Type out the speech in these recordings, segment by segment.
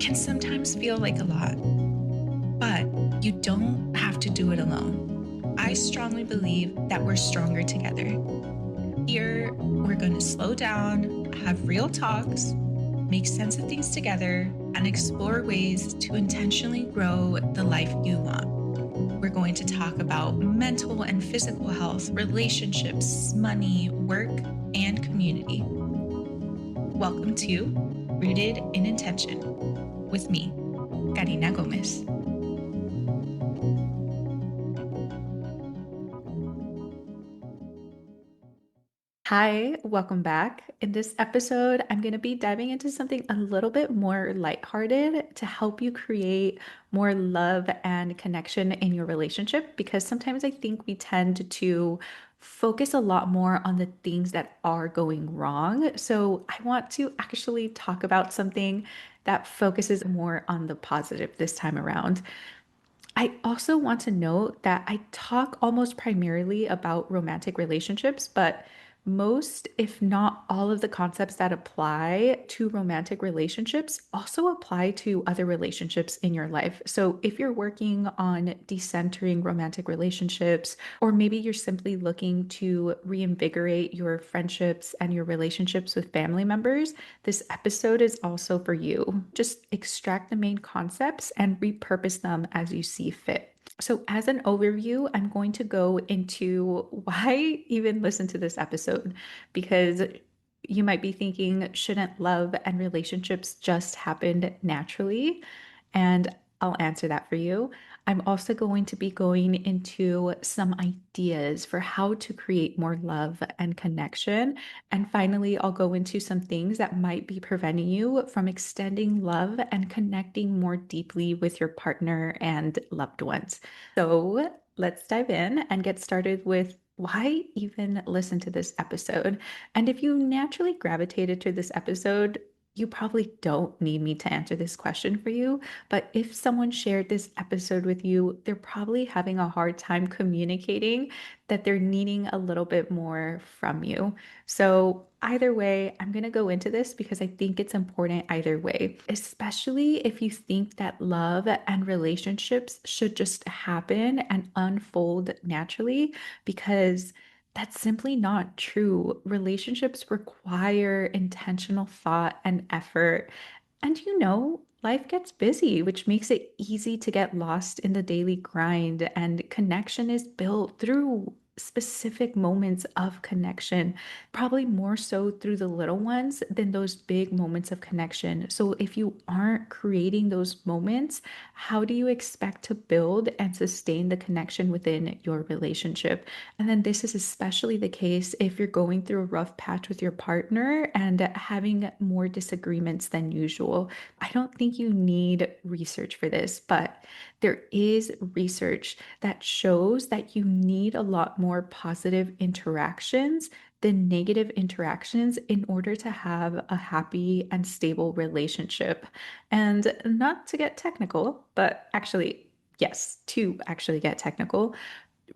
can sometimes feel like a lot, but you don't have to do it alone. I strongly believe that we're stronger together. Here, we're going to slow down, have real talks, make sense of things together, and explore ways to intentionally grow the life you want. We're going to talk about mental and physical health, relationships, money, work, and community. Welcome to Rooted in Intention with me, Karina Gomez. Hi, welcome back. In this episode, I'm going to be diving into something a little bit more lighthearted to help you create more love and connection in your relationship because sometimes I think we tend to focus a lot more on the things that are going wrong. So I want to actually talk about something that focuses more on the positive this time around. I also want to note that I talk almost primarily about romantic relationships, but most, if not all, of the concepts that apply to romantic relationships also apply to other relationships in your life. So, if you're working on decentering romantic relationships, or maybe you're simply looking to reinvigorate your friendships and your relationships with family members, this episode is also for you. Just extract the main concepts and repurpose them as you see fit. So, as an overview, I'm going to go into why even listen to this episode because you might be thinking, shouldn't love and relationships just happen naturally? And I'll answer that for you. I'm also going to be going into some ideas for how to create more love and connection. And finally, I'll go into some things that might be preventing you from extending love and connecting more deeply with your partner and loved ones. So let's dive in and get started with why even listen to this episode. And if you naturally gravitated to this episode, you probably don't need me to answer this question for you. But if someone shared this episode with you, they're probably having a hard time communicating that they're needing a little bit more from you. So, either way, I'm going to go into this because I think it's important either way, especially if you think that love and relationships should just happen and unfold naturally, because that's simply not true. Relationships require intentional thought and effort. And life gets busy, which makes it easy to get lost in the daily grind, and connection is built through specific moments of connection, probably more so through the little ones than those big moments of connection. So if you aren't creating those moments, how do you expect to build and sustain the connection within your relationship? And then this is especially the case if you're going through a rough patch with your partner and having more disagreements than usual. I don't think you need research for this, but there is research that shows that you need a lot more positive interactions than negative interactions in order to have a happy and stable relationship. And not to get technical, but actually, yes, to actually get technical,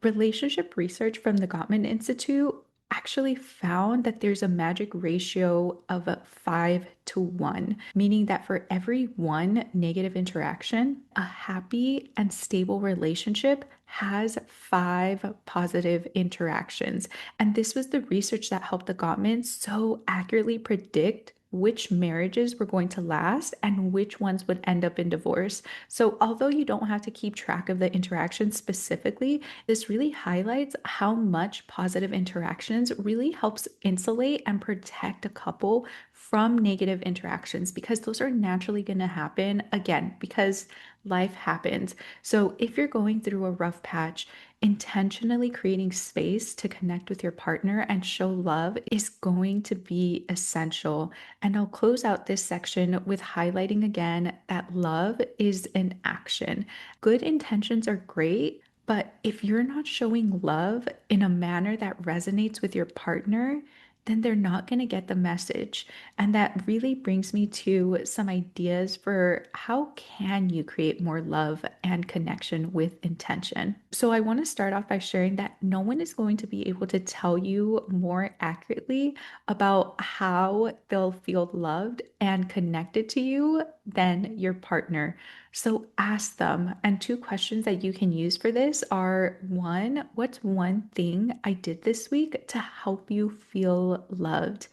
relationship research from the Gottman Institute actually found that there's a magic ratio of 5 to 1, meaning that for every one negative interaction, a happy and stable relationship has 5 positive interactions. And this was the research that helped the Gottmans so accurately predict which marriages were going to last and which ones would end up in divorce. So, although you don't have to keep track of the interactions specifically, this really highlights how much positive interactions really helps insulate and protect a couple from negative interactions because those are naturally going to happen again because life happens. So, if you're going through a rough patch, intentionally creating space to connect with your partner and show love is going to be essential. And I'll close out this section with highlighting again that love is an action. Good intentions are great, but if you're not showing love in a manner that resonates with your partner, then they're not going to get the message. And that really brings me to some ideas for how can you create more love and connection with intention. So I want to start off by sharing that no one is going to be able to tell you more accurately about how they'll feel loved and connected to you than your partner. So ask them. And two questions that you can use for this are one, what's one thing I did this week to help you feel loved?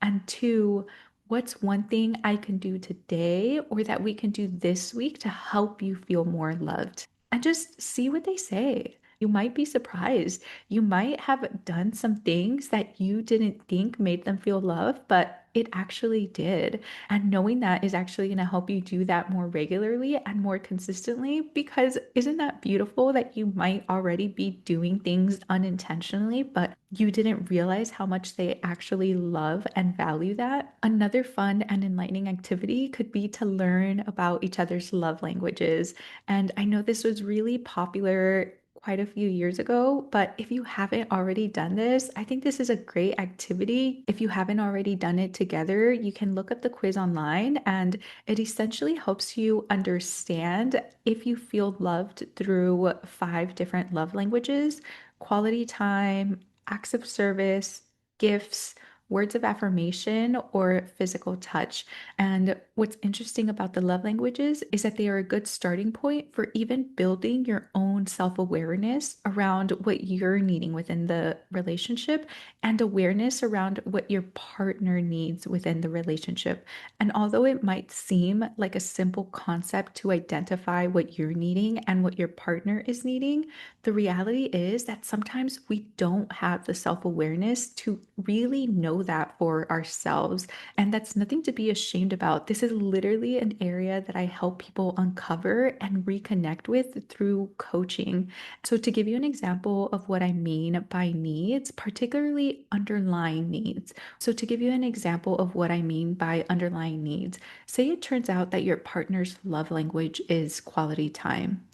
And two, what's one thing I can do today or that we can do this week to help you feel more loved? And just see what they say. You might be surprised. You might have done some things that you didn't think made them feel loved, but it actually did. And knowing that is actually going to help you do that more regularly and more consistently because isn't that beautiful that you might already be doing things unintentionally, but you didn't realize how much they actually love and value that? Another fun and enlightening activity could be to learn about each other's love languages. And I know this was really popular quite a few years ago, but if you haven't already done this, I think this is a great activity. If you haven't already done it together, you can look up the quiz online and it essentially helps you understand if you feel loved through five different love languages: quality time, acts of service, gifts, words of affirmation, or physical touch. And what's interesting about the love languages is that they are a good starting point for even building your own self awareness around what you're needing within the relationship and awareness around what your partner needs within the relationship. And although it might seem like a simple concept to identify what you're needing and what your partner is needing, the reality is that sometimes we don't have the self awareness to really know that for ourselves. And that's nothing to be ashamed about. This is literally an area that I help people uncover and reconnect with through coaching. So, to give you an example of what I mean by needs, particularly underlying needs. So, to give you an example of what I mean by underlying needs, say it turns out that your partner's love language is quality time.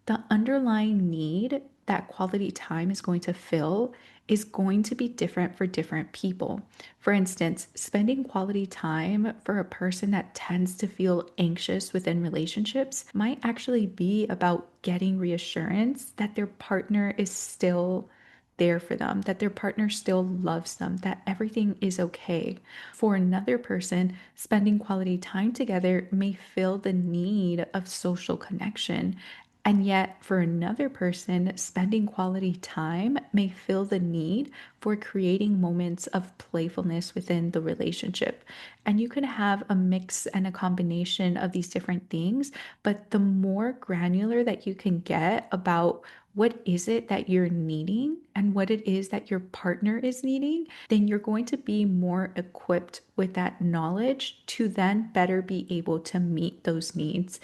The underlying need that quality time is going to fill is going to be different for different people. For instance, spending quality time for a person that tends to feel anxious within relationships might actually be about getting reassurance that their partner is still there for them, that their partner still loves them, that everything is okay. For another person, spending quality time together may fill the need of social connection. And yet, for another person, spending quality time may fill the need for creating moments of playfulness within the relationship. And you can have a mix and a combination of these different things, but the more granular that you can get about what is it that you're needing and what it is that your partner is needing, then you're going to be more equipped with that knowledge to then better be able to meet those needs.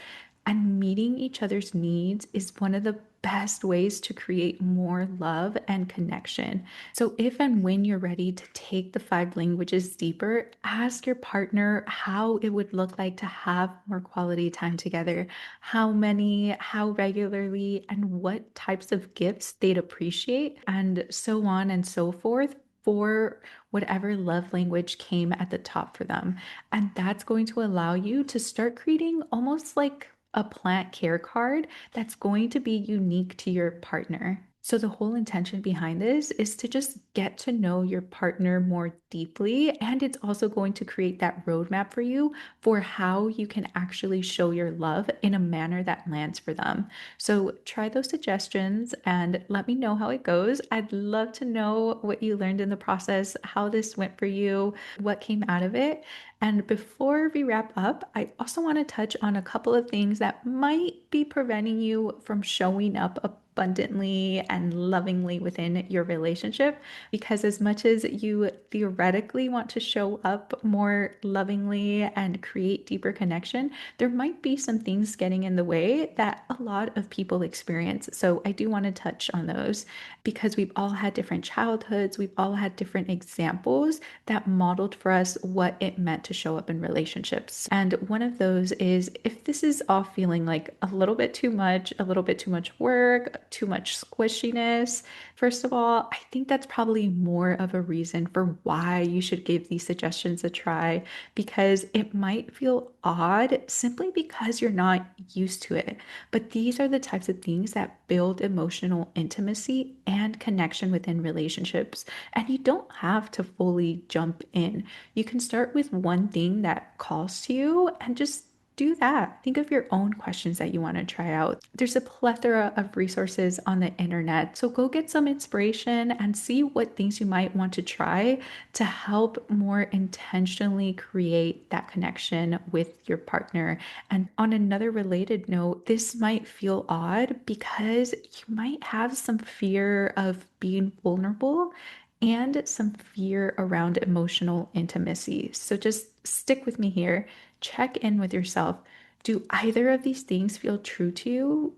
And meeting each other's needs is one of the best ways to create more love and connection. So, if and when you're ready to take the five languages deeper, ask your partner how it would look like to have more quality time together, how many, how regularly, and what types of gifts they'd appreciate, and so on and so forth. For whatever love language came at the top for them. And that's going to allow you to start creating almost like a plant care card that's going to be unique to your partner. So, the whole intention behind this is to just get to know your partner more deeply. And it's also going to create that roadmap for you for how you can actually show your love in a manner that lands for them. So, try those suggestions and let me know how it goes. I'd love to know what you learned in the process, how this went for you, what came out of it. And before we wrap up, I also want to touch on a couple of things that might be preventing you from showing up abundantly and lovingly within your relationship. Because as much as you theoretically want to show up more lovingly and create deeper connection, there might be some things getting in the way that a lot of people experience. So I do want to touch on those because we've all had different childhoods, we've all had different examples that modeled for us what it meant to show up in relationships. And one of those is if this is all feeling like a little bit too much work, too much squishiness. First of all, I think that's probably more of a reason for why you should give these suggestions a try because it might feel odd simply because you're not used to it. But these are the types of things that build emotional intimacy and connection within relationships. And you don't have to fully jump in. You can start with one thing that calls to you and just do that. Think of your own questions that you want to try out. There's a plethora of resources on the internet. So go get some inspiration and see what things you might want to try to help more intentionally create that connection with your partner. And on another related note, this might feel odd because you might have some fear of being vulnerable and some fear around emotional intimacy. So just stick with me here. Check in with yourself. Do either of these things feel true to you?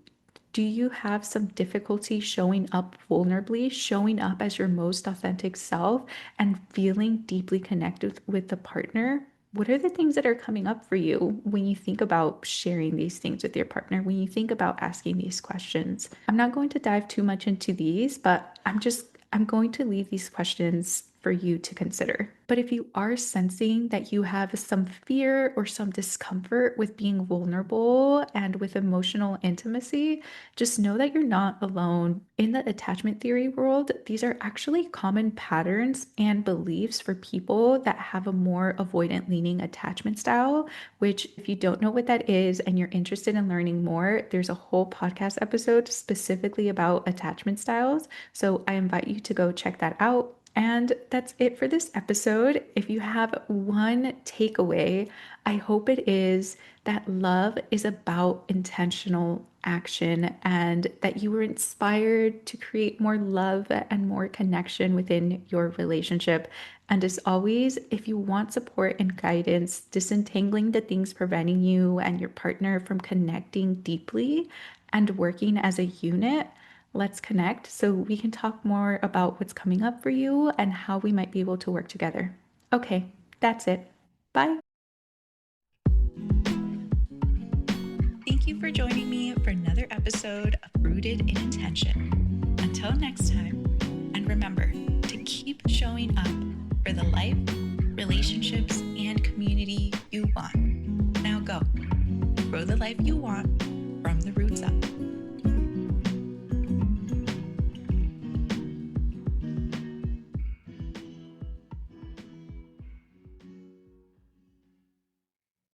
Do you have some difficulty showing up vulnerably, showing up as your most authentic self, and feeling deeply connected with the partner? What are the things that are coming up for you when you think about sharing these things with your partner, when you think about asking these questions? I'm not going to dive too much into these, but I'm going to leave these questions for you to consider. But if you are sensing that you have some fear or some discomfort with being vulnerable and with emotional intimacy, just know that you're not alone. In the attachment theory world, these are actually common patterns and beliefs for people that have a more avoidant leaning attachment style, which, if you don't know what that is and you're interested in learning more, there's a whole podcast episode specifically about attachment styles. So I invite you to go check that out. And that's it for this episode. If you have one takeaway, I hope it is that love is about intentional action and that you were inspired to create more love and more connection within your relationship. And as always, if you want support and guidance, disentangling the things preventing you and your partner from connecting deeply and working as a unit, let's connect so we can talk more about what's coming up for you and how we might be able to work together. Okay, that's it. Bye. Thank you for joining me for another episode of Rooted in Intention. Until next time, and remember to keep showing up for the life, relationships, and community you want. Now go, grow the life you want